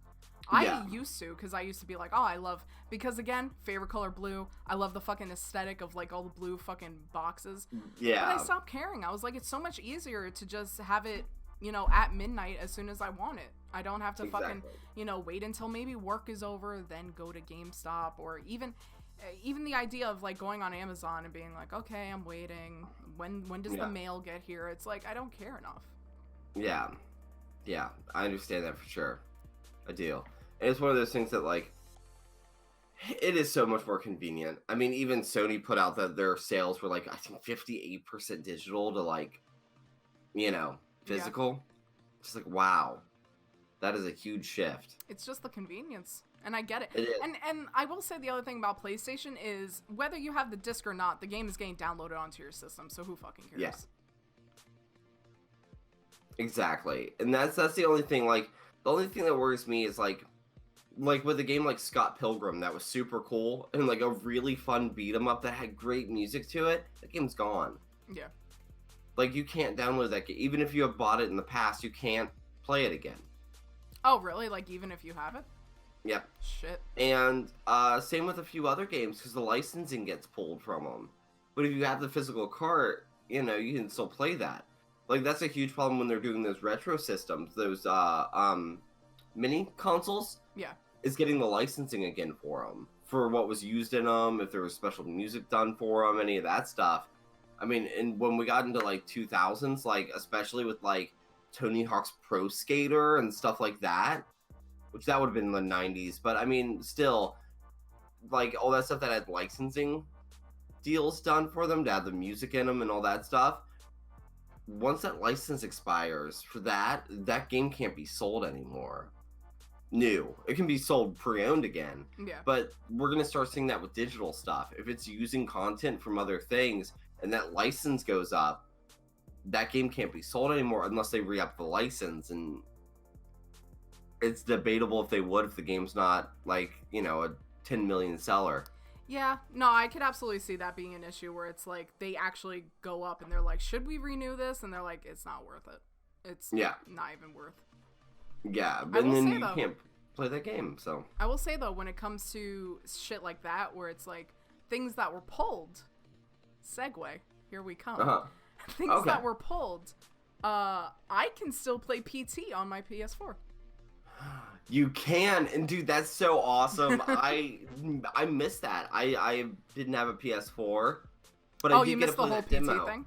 B: I used to, because I used to be like, oh, I love, because again, favorite color blue. I love the fucking aesthetic of like all the blue fucking boxes.
A: Yeah.
B: But I stopped caring. I was like, it's so much easier to just have it, you know, at midnight as soon as I want it. I don't have to fucking, you know, wait until maybe work is over, then go to GameStop, or even the idea of like going on Amazon and being like, okay, I'm waiting. When does the mail get here? It's like, I don't care enough.
A: Yeah, I understand that for sure. I do. And it's one of those things that, like, it is so much more convenient. I mean, even Sony put out that their sales were, like, I think 58% digital to, like, you know, physical. Just like, wow. That is a huge shift.
B: It's just the convenience. And I get it.
A: It is.
B: And I will say the other thing about PlayStation is, whether you have the disc or not, the game is getting downloaded onto your system, so who fucking cares?
A: Yeah. Exactly. And that's the only thing, like, the only thing that worries me is, like with a game like Scott Pilgrim that was super cool and like a really fun beat 'em up that had great music to it, that game's gone.
B: Yeah.
A: Like, you can't download that game. Even if you have bought it in the past, you can't play it again.
B: Oh, really? Like, even if you have it?
A: Yep.
B: Shit.
A: And same with a few other games, because the licensing gets pulled from them. But if you have the physical cart, you know, you can still play that. Like, that's a huge problem when they're doing those retro systems, those mini consoles.
B: Yeah.
A: Is getting the licensing again for them, for what was used in them, if there was special music done for them, any of that stuff. I mean, and when we got into like 2000s, like especially with like Tony Hawk's Pro Skater and stuff like that, which that would have been in the 90s, but I mean, still, like all that stuff that had licensing deals done for them to have the music in them and all that stuff. once that license expires for that game can't be sold anymore. New. It can be sold pre-owned again.
B: Yeah.
A: But we're gonna start seeing that with digital stuff. If it's using content from other things and that license goes up, that game can't be sold anymore unless they re-up the license, and it's debatable if they would if the game's not like, a 10 million seller.
B: Yeah, no, I could absolutely see that being an issue where it's like they actually go up and they're like, should we renew this? And they're like, it's not worth it. It's not even worth.
A: Yeah, but then you can't play that game, so.
B: I will say, though, when it comes to shit like that, where it's like things that were pulled, segue, here we come. Things that were pulled, I can still play PT on my PS4.
A: You can, and dude, that's so awesome. I missed that. I didn't have a PS4, but I did
B: you
A: get
B: missed
A: to
B: the
A: play
B: whole
A: that
B: PT
A: demo.
B: thing?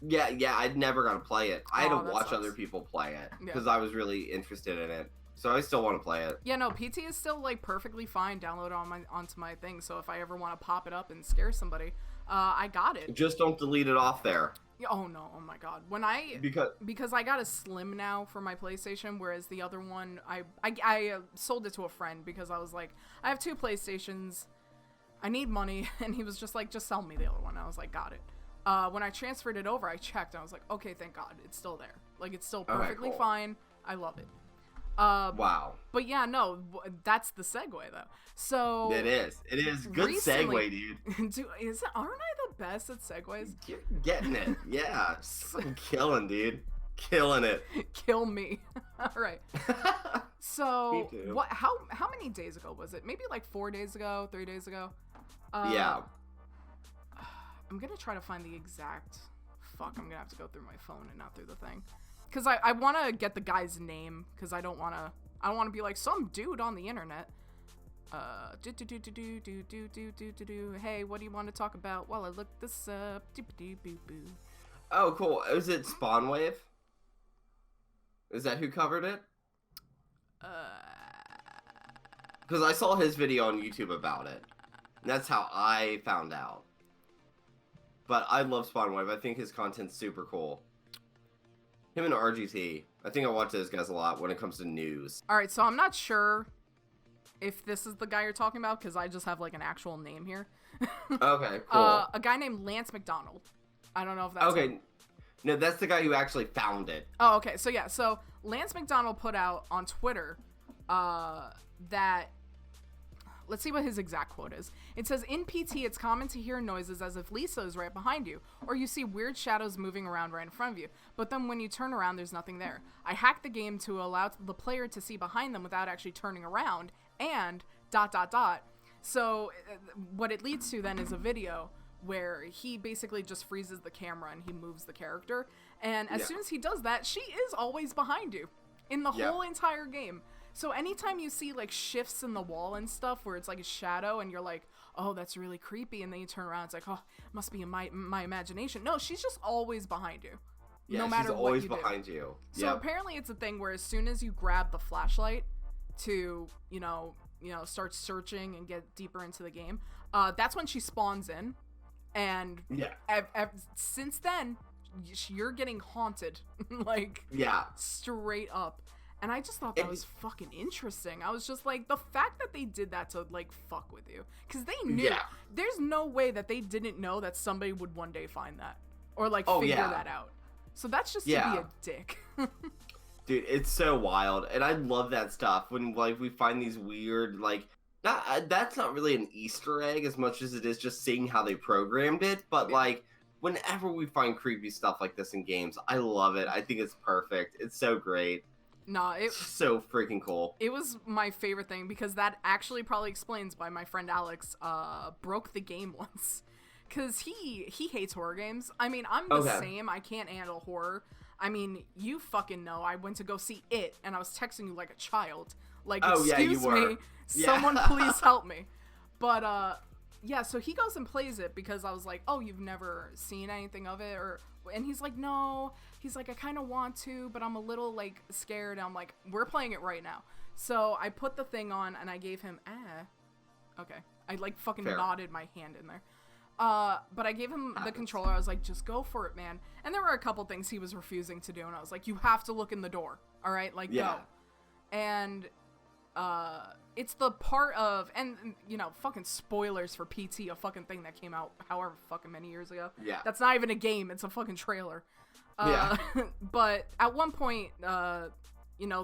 A: Yeah, I'd never got to play it. I had to
B: that
A: watch
B: sucks.
A: other people play it
B: Yeah.
A: because I was really interested in it. So I still want to play it.
B: Yeah, no, PT is still like perfectly fine. Download onto my thing. So if I ever want to pop it up and scare somebody, I got it.
A: Just don't delete it off there.
B: Oh no! Oh my god! Because I got a Slim now for my PlayStation, whereas the other one I sold it to a friend because I was like, I have 2 PlayStations, I need money, and he was just like, just sell me the other one. I was like, got it. When I transferred it over, I checked, and I was like, okay, thank God, it's still there. Like, it's still perfectly fine. I love it.
A: Wow.
B: But yeah, no, that's the segue though. So
A: It is. Good segue, dude.
B: Aren't I the best at segues?
A: You're getting it. Yeah. I'm killing, dude. Killing it.
B: Kill me. All right. So
A: Me too.
B: what? How many days ago was it? Maybe like 4 days ago, 3 days ago.
A: Yeah.
B: I'm gonna try to find the exact. Fuck, I'm gonna have to go through my phone and not through the thing, because I want to get the guy's name, because I don't want to be like some dude on the internet. Hey, what do you want to talk about? Well, I looked this up.
A: Oh, cool. Is it Spawnwave? Is that who covered it? Because I saw his video on YouTube about it. And that's how I found out. But I love Spawnwave. I think his content's super cool. Him and RGT. I think I watch those guys a lot when it comes to news.
B: All right, so I'm not sure if this is the guy you're talking about, because I just have like an actual name here.
A: Okay, cool.
B: A guy named Lance McDonald. I don't know if that's
A: okay.
B: him.
A: No, that's the guy who actually found it.
B: Oh, okay. So yeah, so Lance McDonald put out on Twitter that, let's see what his exact quote is. It says, in PT, it's common to hear noises as if Lisa is right behind you, or you see weird shadows moving around right in front of you, but then when you turn around, there's nothing there. I hacked the game to allow the player to see behind them without actually turning around, and ... So what it leads to then is a video where he basically just freezes the camera and he moves the character, and as soon as he does that, she is always behind you in the whole entire game. So anytime you see like shifts in the wall and stuff where it's like a shadow and you're like, oh, that's really creepy, and then you turn around, it's like, oh, it must be in my imagination. No, she's just always behind you.
A: Yeah,
B: no matter
A: she's always
B: what you
A: behind
B: do.
A: you.
B: So apparently it's a thing where as soon as you grab the flashlight to, start searching and get deeper into the game, that's when she spawns in. And since then, you're getting haunted, like, straight up. And I just thought that was fucking interesting. I was just like, the fact that they did that to, like, fuck with you. Because they knew. Yeah. There's no way that they didn't know that somebody would one day find that. Or, like, figure that out. So that's just to be a dick.
A: Dude, it's so wild. And I love that stuff. When, like, we find these weird, like... that's not really an Easter egg as much as it is just seeing how they programmed it. But, like, whenever we find creepy stuff like this in games, I love it. I think it's perfect. It's so great.
B: No, it's
A: so freaking cool.
B: It was my favorite thing because that actually probably explains why my friend Alex broke the game once. Because he hates horror games. I mean, I'm the same. I can't handle horror. I mean, you fucking know. I went to go see It, and I was texting you like a child. Like, excuse me, someone please help me. But, so he goes and plays it because I was like, oh, you've never seen anything of it? And he's like, no. He's like, I kind of want to, but I'm a little, like, scared. And I'm like, we're playing it right now. So I put the thing on, and I gave him, okay. I, like, fucking nodded my hand in there. But I gave him the controller. I was like, just go for it, man. And there were a couple things he was refusing to do, and I was like, you have to look in the door. All right, like, go. And it's the part of, and fucking spoilers for PT, a fucking thing that came out however fucking many years ago.
A: Yeah.
B: That's not even a game. It's a fucking trailer. But at one point, the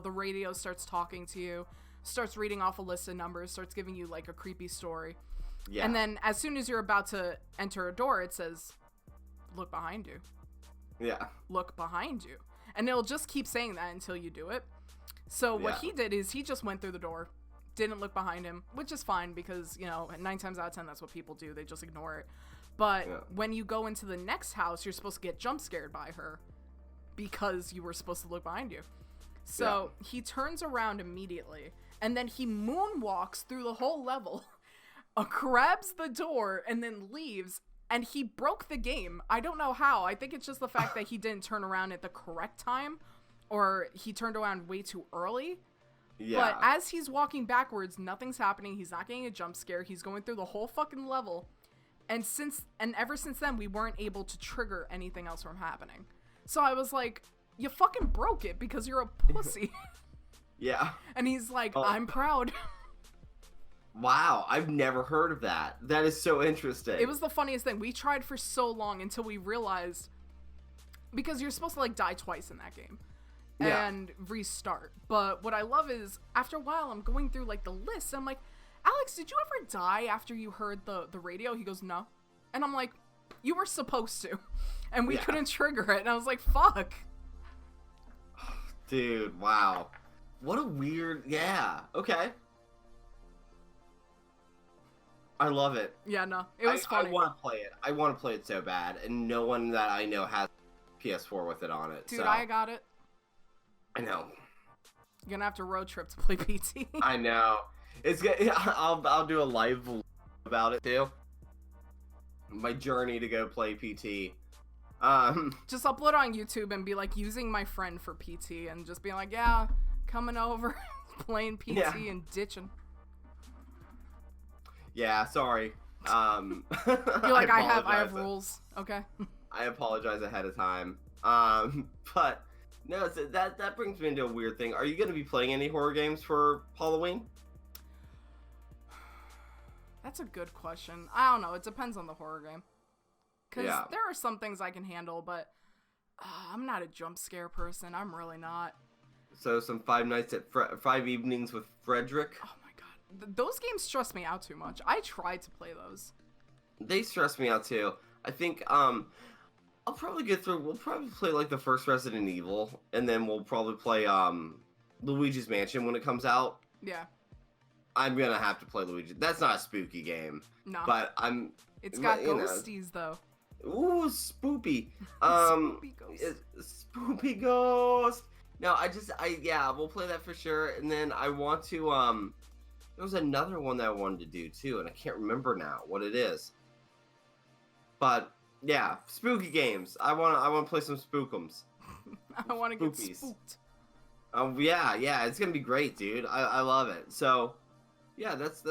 B: radio starts talking to you, starts reading off a list of numbers, starts giving you like a creepy story. Yeah. And then as soon as you're about to enter a door, it says, look behind you. Yeah. Look behind you. And it'll just keep saying that until you do it. So what he did is he just went through the door, didn't look behind him, which is fine because, 9 times out of 10, that's what people do. They just ignore it. But when you go into the next house, you're supposed to get jump scared by her because you were supposed to look behind you. So he turns around immediately, and then he moonwalks through the whole level, grabs the door, and then leaves. And he broke the game. I don't know how. I think it's just the fact that he didn't turn around at the correct time, or he turned around way too early. Yeah. But as he's walking backwards, nothing's happening. He's not getting a jump scare. He's going through the whole fucking level. And ever since then, we weren't able to trigger anything else from happening. So I was like, you fucking broke it because you're a pussy.
A: Yeah.
B: And he's like, I'm proud.
A: Wow, I've never heard of that. That is so interesting.
B: It was the funniest thing. We tried for so long until we realized, because you're supposed to like die twice in that game and restart. But what I love is after a while, I'm going through like the list. And I'm like, Alex, did you ever die after you heard the radio? He goes, no. And I'm like, you were supposed to. And we couldn't trigger it. And I was like, fuck.
A: Dude, wow. What a weird... Yeah, okay. I love it.
B: Yeah, no. It was funny.
A: I want to play it. I want to play it so bad. And no one that I know has PS4 with it on it.
B: Dude, so. I got it.
A: I know.
B: You're going to have to road trip to play PT.
A: I know. It's good. I'll do a live about it too. My journey to go play PT.
B: Just upload it on YouTube and be like using my friend for PT and just being like, yeah, coming over, playing PT and ditching.
A: Yeah, sorry.
B: You're like, I have rules. Okay.
A: I apologize ahead of time. But no, so that brings me into a weird thing. Are you going to be playing any horror games for Halloween?
B: That's a good question. I don't know. It depends on the horror game. Because there are some things I can handle, but I'm not a jump scare person. I'm really not.
A: So some Five Evenings with Frederick?
B: Oh my god. Those games stress me out too much. I tried to play those.
A: They stress me out too. I think I'll probably we'll probably play like the first Resident Evil, and then we'll probably play Luigi's Mansion when it comes out.
B: Yeah.
A: I'm gonna have to play Luigi. That's not a spooky game. No. But
B: It's got ghosties though.
A: Ooh, spoopy.
B: Spoopy ghost.
A: Spoopy ghost. No, we'll play that for sure. And then I want to there was another one that I wanted to do too, and I can't remember now what it is. But yeah, spooky games. I want to play some spookums.
B: I want to get spooked.
A: Yeah, it's gonna be great, dude. I love it. So, yeah, that's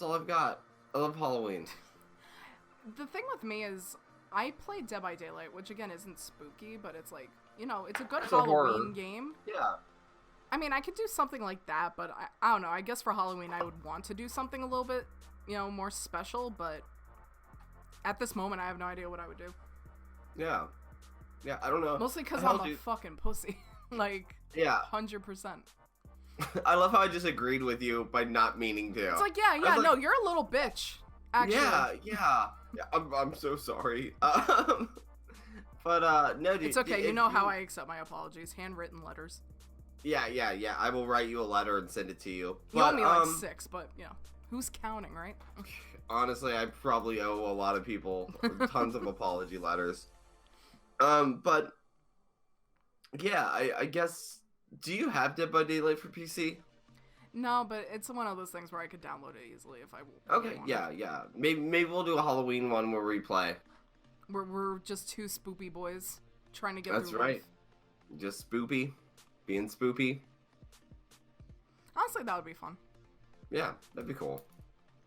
A: all I've got. I love Halloween.
B: The thing with me is, I play Dead by Daylight, which again isn't spooky, but it's like, it's a good Halloween game.
A: Yeah.
B: I mean, I could do something like that, but I don't know. I guess for Halloween, I would want to do something a little bit, more special, but at this moment, I have no idea what I would do.
A: Yeah. Yeah, I don't know.
B: Mostly because I'm a fucking pussy. Like, 100%.
A: I love how I just agreed with you by not meaning to.
B: It's like, no, you're a little bitch, actually.
A: Yeah, I'm so sorry. But, no, dude.
B: It's okay, you know how I accept my apologies. Handwritten letters.
A: Yeah, I will write you a letter and send it to you.
B: You owe me like 6, but, who's counting, right?
A: Honestly, I probably owe a lot of people tons of apology letters. But, yeah, I guess, do you have Dead by Daylight for PC?
B: No, but it's one of those things where I could download it easily if I
A: Okay, yeah. Maybe we'll do a Halloween one where we play.
B: We're just two spoopy boys trying to get
A: That's
B: through
A: right.
B: life.
A: Just spoopy. Being spoopy.
B: Honestly, that would be fun.
A: Yeah, that'd be cool.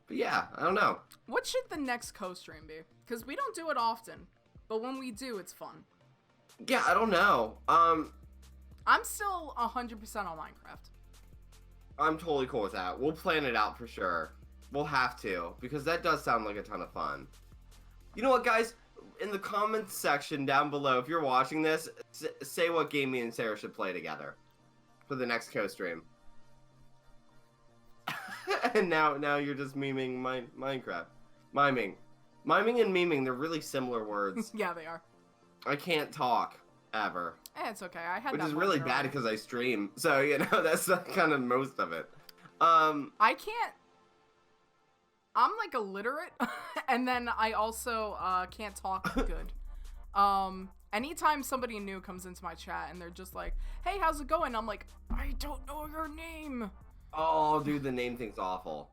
A: But yeah, I don't know.
B: What should the next co-stream be? Because we don't do it often, but when we do, it's fun.
A: Yeah, I don't know.
B: I'm still 100% on Minecraft.
A: I'm totally cool with that. We'll plan it out for sure. We'll have to, because that does sound like a ton of fun. You know what, guys? In the comments section down below, if you're watching this, say what game me and Sarah should play together for the next co-stream. And now you're just memeing Minecraft. Miming and memeing, they're really similar words.
B: Yeah, they are.
A: I can't talk, ever.
B: It's okay. I had
A: Which
B: that
A: is really bad because I stream. So, you know, that's kind of most of it.
B: I can't... I'm, like, illiterate. And then I also can't talk good. Anytime somebody new comes into my chat and they're just like, hey, how's it going? I'm like, I don't know your name.
A: Oh, dude, the name thing's awful.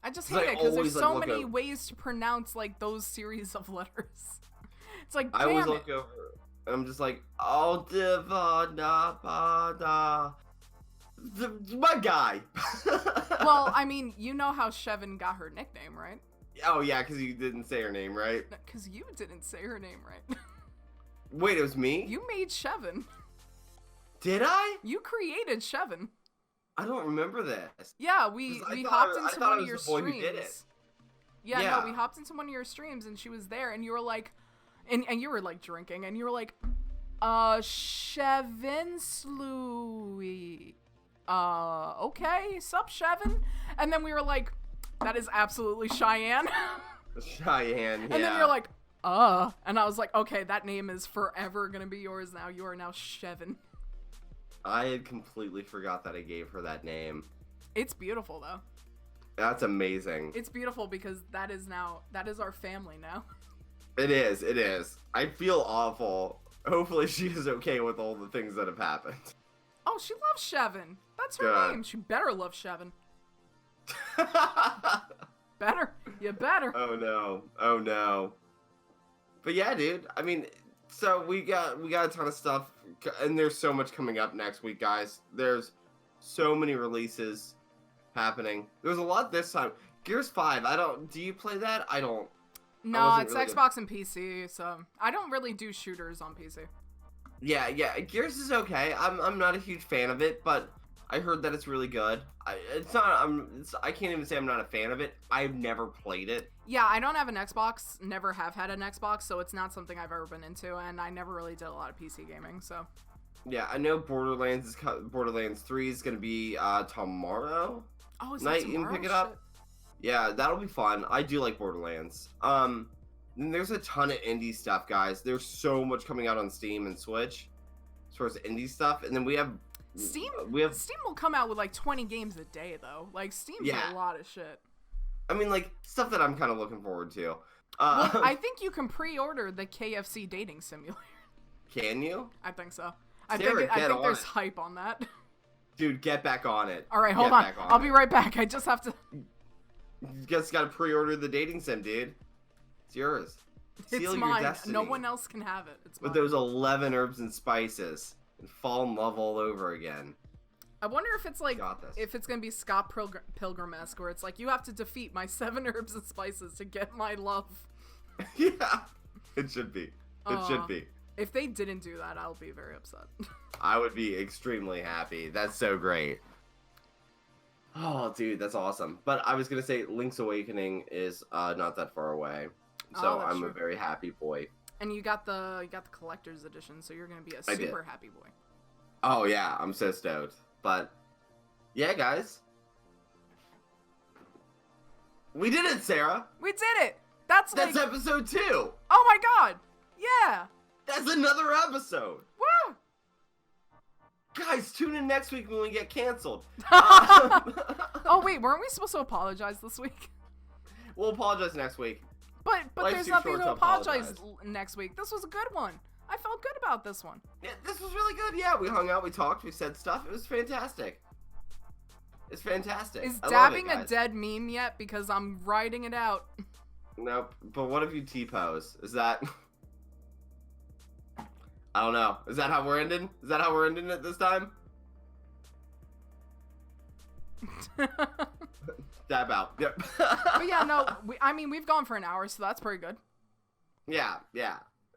B: I just hate it because there's so many ways to pronounce, like, those series of letters. It's like, damn
A: I always
B: it.
A: look over and I'm just like, oh, my guy.
B: Well, I mean, you know how Shevin got her nickname, right?
A: Oh, yeah, because you didn't say her name, right?
B: Because you didn't say her name right.
A: Wait, it was me?
B: You made Shevin.
A: Did I?
B: You created Shevin.
A: I don't remember this.
B: Yeah, we hopped into one of your streams. Yeah,
A: Yeah.
B: no, we hopped into one of your streams and she was there and you were like, and you were like drinking and you were like, Shevin Slooey. Okay, sup, Shevin? And then we were like, that is absolutely Cheyenne.
A: Cheyenne, yeah.
B: And then you're like, and I was like, okay, that name is forever gonna be yours now. You are now Shevin.
A: I had completely forgot that I gave her that name.
B: It's beautiful, though.
A: That's amazing.
B: It's beautiful because that is our family now.
A: It is. I feel awful. Hopefully she is okay with all the things that have happened.
B: Oh, she loves Shevin. That's her
A: Good.
B: name. She better love Shevin. Better. You better.
A: Oh no. But yeah, dude. I mean, so we got a ton of stuff, and there's so much coming up next week, guys. There's so many releases happening. There was a lot this time. Gears 5. Do you play that? I don't.
B: No, it's
A: really
B: Xbox and PC, so I don't really do shooters on PC.
A: Yeah. Gears is okay. I'm not a huge fan of it, but I heard that it's really good. I can't even say I'm not a fan of it. I've never played it.
B: Yeah, I don't have an Xbox. Never have had an Xbox, so it's not something I've ever been into, and I never really did a lot of PC gaming. So.
A: Yeah, I know Borderlands 3 is gonna be tomorrow.
B: Oh, is
A: night
B: that
A: you
B: tomorrow?
A: can pick it up. Yeah, that'll be fun. I do like Borderlands. And there's a ton of indie stuff, guys. There's so much coming out on Steam and Switch as far as indie stuff, and then we have
B: Steam will come out with like 20 games a day, though. Like, Steam's a lot of shit.
A: I mean, like, stuff that I'm kind of looking forward to.
B: Well, I think you can pre-order the KFC dating simulator.
A: Can you?
B: I think so.
A: Sarah,
B: I think there's
A: it.
B: hype on that.
A: Dude, get back on it.
B: All right, hold on. I'll be right back. I just have to...
A: You just gotta pre-order the dating sim, dude. It's yours. Seal
B: it's
A: your
B: mine.
A: destiny
B: No one else can have it. It's mine.
A: with those 11 herbs and spices and fall in love all over again.
B: I wonder if it's like,
A: Got this.
B: if it's gonna be Scott Pilgrim-esque, where it's like, you have to defeat my 7 herbs and spices to get my love.
A: Yeah, it should be. It should be.
B: If they didn't do that, I'll be very upset.
A: I would be extremely happy. That's so great. Oh, dude, that's awesome. But I was gonna say, Link's Awakening is not that far away, so I'm a very happy boy.
B: And you got the collector's edition, so you're gonna be a super happy boy.
A: Oh yeah, I'm so stoked. But yeah, guys, we did it, Sarah.
B: We did it. That's
A: episode 2.
B: Oh my god. Yeah.
A: That's another episode.
B: Woo.
A: Guys, tune in next week when we get canceled.
B: Oh wait, weren't we supposed to apologize this week?
A: We'll apologize next week.
B: But
A: Life's
B: there's
A: too
B: nothing
A: short
B: to
A: to
B: apologize
A: apologize.
B: next week. This was a good one. I felt good about this one.
A: Yeah, this was really good. Yeah, we hung out, we talked, we said stuff. It was fantastic. It's fantastic.
B: Is
A: I love
B: dabbing
A: it,
B: a
A: guys.
B: dead meme yet? Because I'm writing it out.
A: Nope. But what if you T-pose? Is that... I don't know. Is that how we're ending? Is that how we're ending it this time? dab out. Yep.
B: But yeah, no, we've gone for an hour, so that's pretty good.
A: Yeah.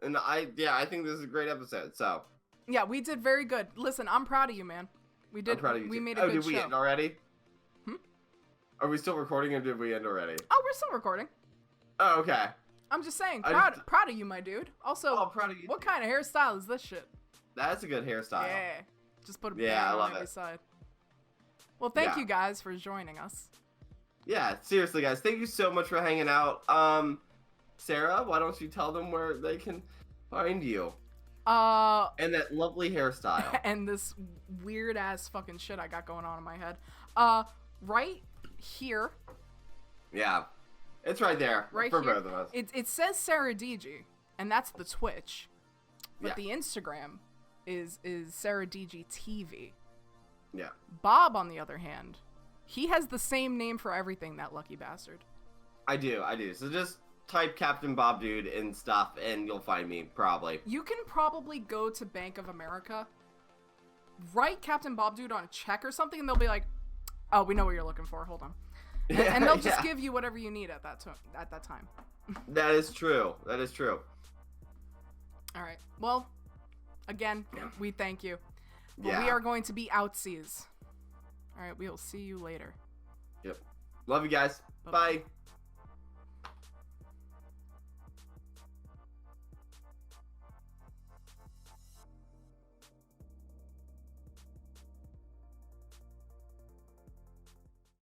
A: And I think this is a great episode, so.
B: Yeah, we did very good. Listen, I'm proud of you, man. We did.
A: I'm proud of you
B: we
A: too.
B: made a good
A: did we
B: show.
A: end already? Are we still recording or did we end already?
B: Oh, we're still recording.
A: Oh, okay.
B: I'm just saying,
A: I
B: proud of you, my dude. Also,
A: Oh, proud of you.
B: what kind of hairstyle is this shit?
A: That's a good hairstyle.
B: Yeah, just put a
A: Yeah,
B: band
A: I
B: on
A: love
B: every
A: it.
B: side. Well, thank
A: Yeah.
B: you guys for joining us.
A: Yeah, seriously, guys, thank you so much for hanging out. Sarah, why don't you tell them where they can find you? And that lovely hairstyle.
B: And this weird ass fucking shit I got going on in my head. Right here.
A: Yeah, it's right there.
B: Right
A: for
B: here.
A: both of us.
B: It says Sarah DG, and that's the Twitch. But
A: Yeah.
B: the Instagram is Sarah DG TV.
A: Yeah.
B: Bob, on the other hand, he has the same name for everything, that lucky bastard.
A: I do. So just type Captain Bob Dude and stuff, and you'll find me, probably.
B: You can probably go to Bank of America, write Captain Bob Dude on a check or something, and they'll be like, oh, we know what you're looking for, hold on. And they'll just give you whatever you need at that time.
A: That is true.
B: All right. Well, again, we thank you. But
A: Yeah.
B: we are going to be outsies. All right, we will see you later.
A: Yep. Love you guys.
B: Bye-bye.
A: Bye.